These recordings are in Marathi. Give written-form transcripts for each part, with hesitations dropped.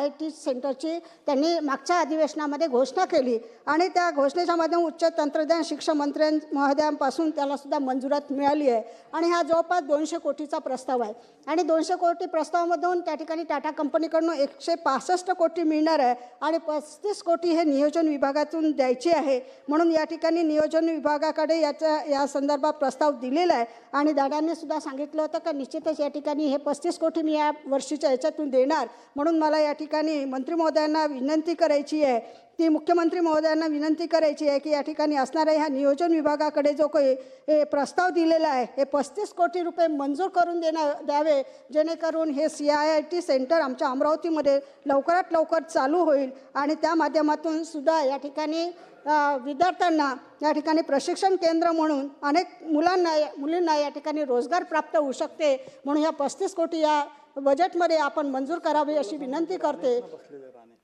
CIIT सेंटरची त्यांनी मागच्या अधिवेशनामध्ये घोषणा केली आणि त्या घोषणेच्या माध्यमातून उच्च तंत्रज्ञान शिक्षण मंत्री महोदयांपासून त्याला सुद्धा मंजुरात मिळाली आहे आणि हा जवळपास 200 कोटीचा प्रस्ताव आहे आणि 200 कोटी प्रस्तावामधून त्या ठिकाणी टाटा कंपनीकडून 165 कोटी मिळणार आहे आणि 35 कोटी हे नियोजन विभागातून द्यायचे आहे। म्हणून या ठिकाणी नियोजन विभागाकडे या संदर्भात प्रस्ताव दिलेला आहे आणि दादांनी सुद्धा सांगितलं होतं की निश्चितच या ठिकाणी हे 35 कोटी मी या वर्षीच्या याच्यातून देणार। म्हणून मला या ठिकाणी मंत्री महोदयांना विनंती करायची आहे की मुख्यमंत्री महोदयांना विनंती करायची आहे की या ठिकाणी असणाऱ्या ह्या नियोजन विभागाकडे जो काही प्रस्ताव दिलेला आहे हे 35 कोटी रुपये मंजूर करून द्यावे, जेणेकरून हे CIIT सेंटर आमच्या अमरावतीमध्ये लवकरात लवकर चालू होईल आणि त्या माध्यमातून सुद्धा या ठिकाणी विद्यार्थ्यांना या ठिकाणी प्रशिक्षण केंद्र म्हणून अनेक मुलींना या ठिकाणी रोजगार प्राप्त होऊ शकते। म्हणून या 35 कोटी या बजेटमध्ये आपण मंजूर करावे अशी विनंती करते।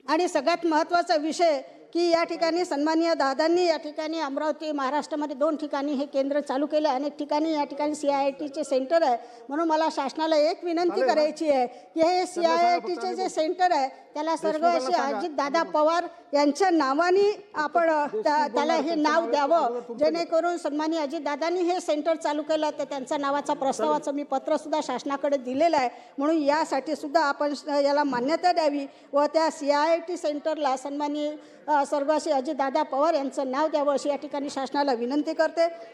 आणि सगळ्यात महत्त्वाचा विषय की या ठिकाणी सन्माननीय दादांनी या ठिकाणी अमरावती महाराष्ट्रामध्ये 2 ठिकाणी हे केंद्र चालू केले, अनेक ठिकाणी या ठिकाणी CIITचे सेंटर आहे। म्हणून मला शासनाला एक विनंती करायची आहे की हे CIITचे जे सेंटर आहे त्याला स्वर्गवासी अजितदादा पवार यांच्या नावाने आपण त्याला हे नाव द्यावं, जेणेकरून सन्माननीय अजितदादांनी हे सेंटर चालू केलं तर त्यांच्या नावाचा प्रस्तावाचं मी पत्रसुद्धा शासनाकडे दिलेलं आहे। म्हणून यासाठी सुद्धा आपण याला मान्यता द्यावी व त्या CIIT सेंटरला सन्माननीय स्वर्गवासी अजितदादा पवार यांचं नाव द्यावं अशी या ठिकाणी शासनाला विनंती करते।